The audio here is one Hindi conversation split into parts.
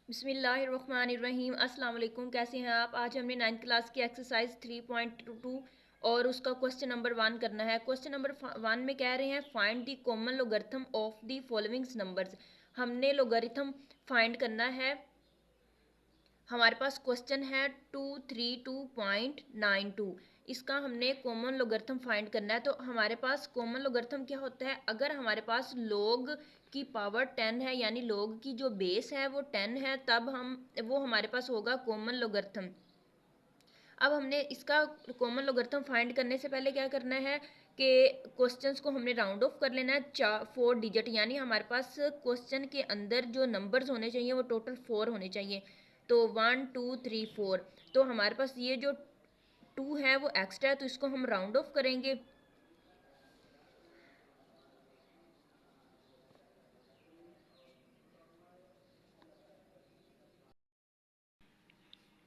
बिस्मिल्लाहिर्रहमानिर्रहीम। अस्सलाम वालेकुम। कैसे हैं आप? आज हमने 9th क्लास की एक्सरसाइज 3.2 और उसका क्वेश्चन नंबर 1 करना है। क्वेश्चन नंबर 1 में कह रहे हैं find the common logarithm of the following numbers. हमने लोगरिथम फाइंड करना है। हमारे पास क्वेश्चन है 232.92। इसका हमने कॉमन लोगरिथम फाइंड करना है। तो हमारे पास कॉमन लोगरिथम क्या होता है? अगर हमारे पास लॉग की पावर 10 है, यानी लॉग की जो बेस है वो 10 है, तब वो हमारे पास होगा कॉमन लोगरिथम। अब हमने इसका कॉमन लोगरिथम फाइंड करने से पहले क्या करना है कि क्वेश्चंस को हमने राउंड ऑफ कर लेना है 4 डिजिट, यानी हमारे पास क्वेश्चन के अंदर जो नंबर्स होने चाहिए वो टोटल 4 होने चाहिए। तो 1 2 3 4। तो हमारे पास ये जो 2 है वो एक्स्ट्रा है, तो इसको हम राउंड ऑफ करेंगे।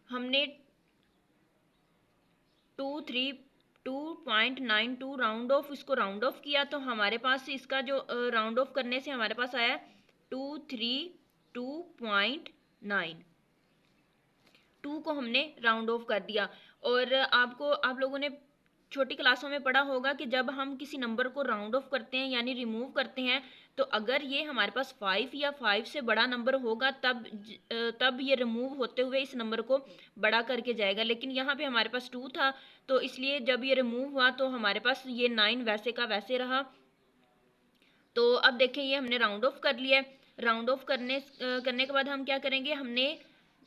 हमने 2.92 राउंड ऑफ, इसको राउंड ऑफ किया तो हमारे पास इसका जो राउंड ऑफ करने से हमारे पास आया 232.9। 2 को हमने राउंड ऑफ कर दिया। और आप लोगों ने छोटी क्लासों में पढ़ा होगा कि जब हम किसी नंबर को राउंड ऑफ करते हैं यानी रिमूव करते हैं, तो अगर ये हमारे पास 5 या 5 से बड़ा नंबर होगा तब ये रिमूव होते हुए इस नंबर को बड़ा करके जाएगा। लेकिन यहाँ पे हमारे पास 2 था, तो इसलिए जब ये रिमूव हुआ तो हमारे पास ये 9 वैसे का वैसे रहा। तो अब देखें, ये हमने राउंड ऑफ कर लिया है। राउंड ऑफ करने के बाद हम क्या करेंगे, हमने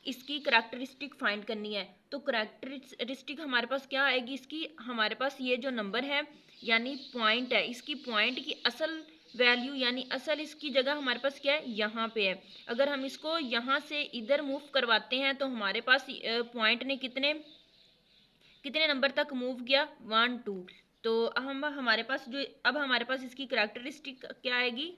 इसकी करैक्टरिस्टिक फाइंड करनी है। तो करैक्टरिस्टिक हमारे पास क्या आएगी इसकी? हमारे पास ये जो नंबर है यानी पॉइंट है, इसकी पॉइंट की असल वैल्यू यानी असल इसकी जगह हमारे पास क्या है, यहाँ पे है। अगर हम इसको यहाँ से इधर मूव करवाते हैं तो हमारे पास पॉइंट ने कितने कितने नंबर तक मूव किया, 1 2। तो अब हमारे पास इसकी करैक्टरिस्टिक क्या आएगी?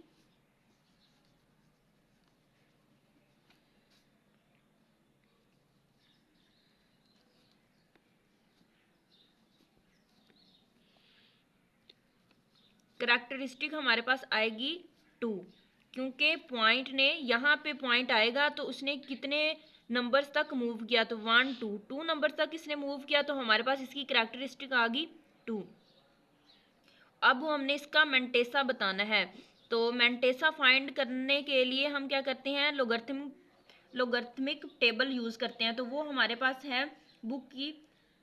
करैक्टरिस्टिक हमारे पास आएगी 2, क्योंकि पॉइंट ने यहाँ पे पॉइंट आएगा तो उसने कितने नंबर्स तक मूव किया, तो 1 2 2 नंबर तक इसने मूव किया, तो हमारे पास इसकी करैक्टरिस्टिक आ गई 2। अब हमने इसका मेंटेसा बताना है। तो मेंटेसा फाइंड करने के लिए हम क्या करते हैं, लोगरिथमिक टेबल यूज करते हैं। तो वो हमारे पास है बुक की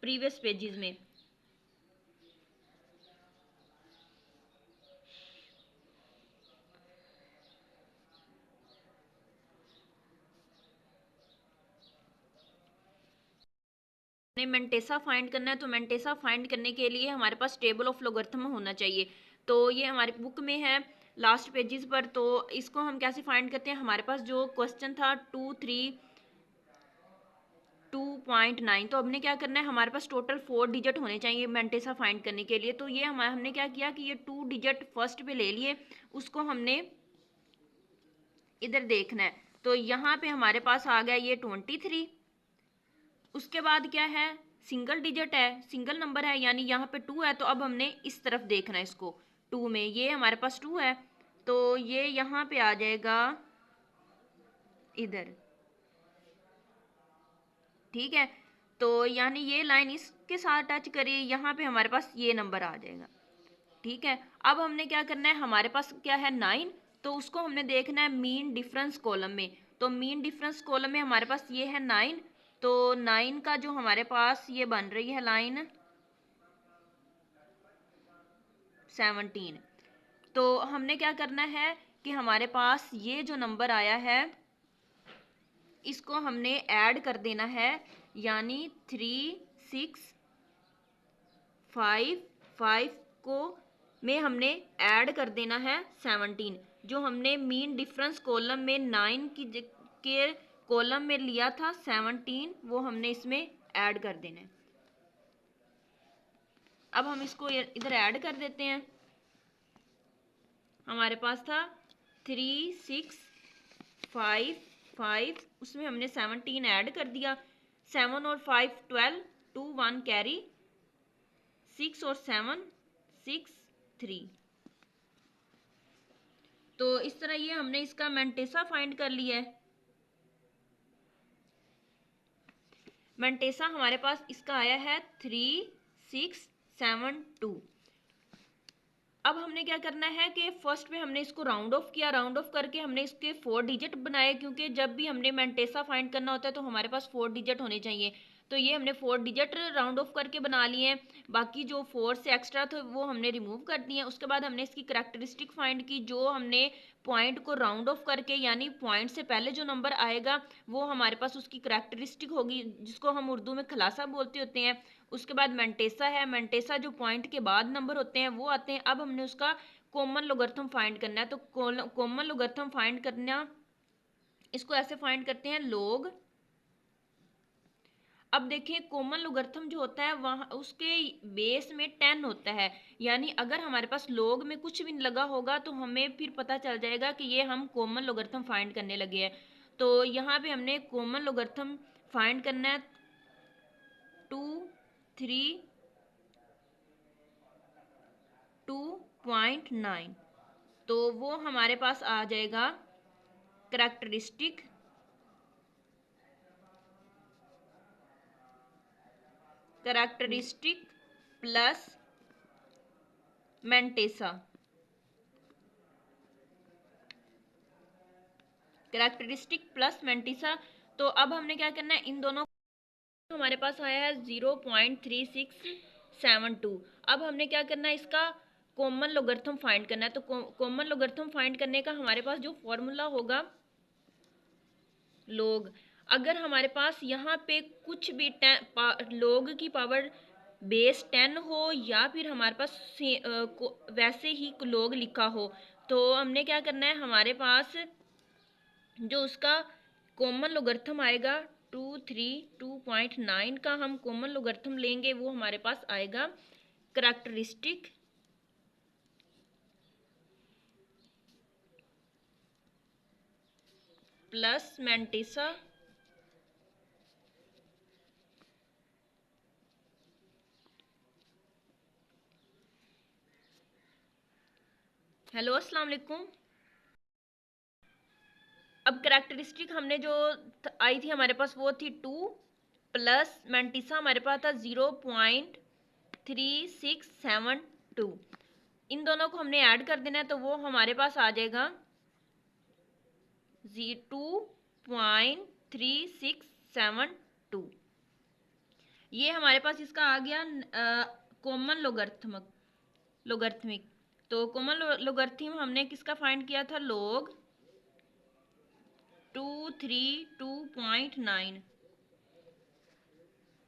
प्रीवियस पेजेस में। मेंटेसा फाइंड करना है, तो मेंटेसा फाइंड करने के लिए हमारे पास टेबल ऑफ लोगरिथम होना चाहिए। तो ये हमारी बुक में है लास्ट पेजेस पर। तो इसको हम कैसे फाइंड करते हैं? हमारे पास जो क्वेश्चन था 2.9, तो हमने क्या करना है, हमारे पास टोटल 4 डिजिट होने चाहिए मेंटेसा फाइंड करने के लिए। तो ये हमने क्या किया कि ये 2 डिजिट फर्स्ट पे ले लिए, उसको हमने इधर देखना है। तो यहाँ पे हमारे पास आ गया ये 23। उसके बाद क्या है, सिंगल डिजिट है, सिंगल नंबर है, यानी यहाँ पे 2 है। तो अब हमने इस तरफ देखना है इसको, 2 में ये हमारे पास 2 है, तो ये यहाँ पे आ जाएगा इधर, ठीक है। तो यानी ये लाइन इसके साथ टच करिए, यहाँ पे हमारे पास ये नंबर आ जाएगा, ठीक है। अब हमने क्या करना है, हमारे पास क्या है 9, तो उसको हमने देखना है मीन डिफरेंस कॉलम में। तो मीन डिफरेंस कॉलम में हमारे पास ये है 9, तो 9 का जो हमारे पास ये बन रही है लाइन 17। तो हमने क्या करना है कि हमारे पास ये जो नंबर आया है इसको हमने ऐड कर देना है, यानी 3 6 5 5 को में हमने ऐड कर देना है 17। जो हमने मीन डिफरेंस कॉलम में 9 के कॉलम में लिया था 17, वो हमने इसमें ऐड कर देना है। अब हम इसको इधर ऐड कर देते हैं। हमारे पास था 3 6 5 5, उसमें हमने 17 ऐड कर दिया। 7 और 5 12, 2 1 कैरी, 6 और 7 6 3। तो इस तरह ये हमने इसका मेंटेसा फाइंड कर लिया है। मेंटेसा हमारे पास इसका आया है 3672। अब हमने क्या करना है कि फर्स्ट में हमने इसको राउंड ऑफ किया, राउंड ऑफ करके हमने इसके 4 डिजिट बनाए, क्योंकि जब भी हमने मेंटेसा फाइंड करना होता है तो हमारे पास 4 डिजिट होने चाहिए। तो ये हमने 4 डिजिट राउंड ऑफ करके बना लिए हैं, बाकी जो 4 से एक्स्ट्रा थे वो हमने रिमूव कर दिए हैं। उसके बाद हमने इसकी करैक्टरिस्टिक फाइंड की, जो हमने पॉइंट को राउंड ऑफ करके, यानी पॉइंट से पहले जो नंबर आएगा वो हमारे पास उसकी करैक्टरिस्टिक होगी, जिसको हम उर्दू में खुलासा बोलते होते हैं। उसके बाद मेंटेसा है, मेंटेसा जो पॉइंट के बाद नंबर होते हैं वो आते हैं। अब हमने उसका कॉमन लोगरिथम फाइंड करना है, तो कॉमन लोगरिथम फाइंड करना, इसको ऐसे फाइंड करते हैं लोग। अब देखें कॉमन लोगरिथम जो होता है वहाँ उसके बेस में 10 होता है, यानी अगर हमारे पास लोग में कुछ भी लगा होगा तो हमें फिर पता चल जाएगा कि ये हम कॉमन लोगरिथम फाइंड करने लगे हैं। तो यहाँ पे हमने कॉमन लोगरिथम फाइंड करना है 232.9, तो वो हमारे पास आ जाएगा करैक्टरिस्टिक प्लस मेंटेसा, करैक्टरिस्टिक प्लस मेंटेसा। तो अब हमने क्या करना है, इन दोनों हमारे पास आया है 0.3672। अब हमने क्या करना है, इसका कॉमन लोगरिथम फाइंड करना है। तो कॉमन लोगरिथम फाइंड करने का हमारे पास जो फॉर्मूला होगा, लोग, अगर हमारे पास यहाँ पे कुछ भी लोग की पावर बेस 10 हो या फिर हमारे पास वैसे ही लोग लिखा हो, तो हमने क्या करना है, हमारे पास जो उसका कॉमन लोगरिथम आएगा 232.9 का हम कॉमन लोगरिथम लेंगे, वो हमारे पास आएगा करैक्टरिस्टिक प्लस मेंटेसा हेलो अस्सलाम वालेकुम। अब करैक्टरिस्टिक हमने जो आई थी हमारे पास वो थी 2, प्लस मेंटेसा हमारे पास था 0.3672। इन दोनों को हमने ऐड कर देना है, तो वो हमारे पास आ जाएगा 2.3672। ये हमारे पास इसका आ गया कॉमन लोगरिथमिक। तो कॉमन लोगरिथम हमने किसका फाइंड किया था, लोग 232.9।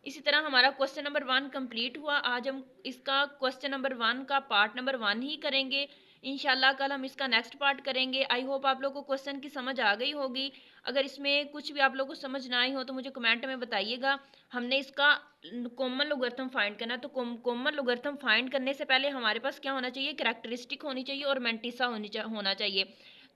इसी तरह हमारा क्वेश्चन नंबर 1 कंप्लीट हुआ। आज हम इसका क्वेश्चन नंबर 1 का पार्ट नंबर 1 ही करेंगे। इंशाल्लाह कल हम इसका नेक्स्ट पार्ट करेंगे। आई होप आप लोगों को क्वेश्चन की समझ आ गई होगी। अगर इसमें कुछ भी आप लोगों को समझ ना आई हो तो मुझे कमेंट में बताइएगा। हमने इसका कॉमन लोगरिथम फाइंड करना है, तो कॉमन लोगरिथम फाइंड करने से पहले हमारे पास क्या होना चाहिए, करैक्टरिस्टिक होनी चाहिए और मेंटेसा होना चाहिए।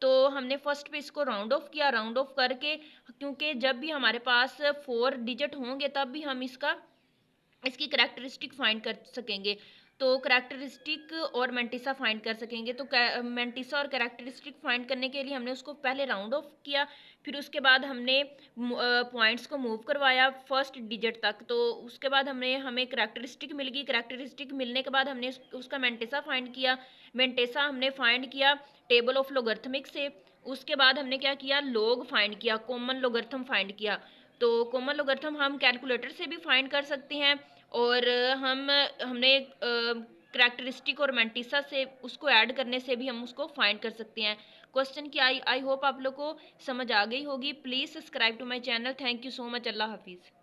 तो हमने फर्स्ट पे इसको राउंड ऑफ किया, राउंड ऑफ करके, क्योंकि जब भी हमारे पास 4 डिजिट होंगे तब भी हम इसकी करैक्टरिस्टिक फाइंड कर सकेंगे। तो करैक्टरिस्टिक और मेंटेसा फाइंड कर सकेंगे। तो मेंटेसा और करैक्टरिस्टिक फाइंड करने के लिए हमने उसको पहले राउंड ऑफ किया, फिर उसके बाद हमने पॉइंट्स को मूव करवाया फर्स्ट डिजिट तक। तो उसके बाद हमें करैक्टरिस्टिक मिल गई। करैक्टरिस्टिक मिलने के बाद हमने उसका मेंटेसा फाइंड किया। मेंटेसा हमने फाइंड किया टेबल ऑफ लोगरिथमिक से। उसके बाद हमने क्या किया, लोग फाइंड किया, कॉमन लोगरिथम फाइंड किया। तो कॉमन लोगरिथम हम कैलकुलेटर से भी फाइंड कर सकते हैं, और हमने करैक्टरिस्टिक और मेंटेसा से उसको ऐड करने से भी हम उसको फाइंड कर सकते हैं। क्वेश्चन की आई होप आप लोग को समझ आ गई होगी। Please subscribe to my channel. Thank you so much. अल्लाह हाफिज़।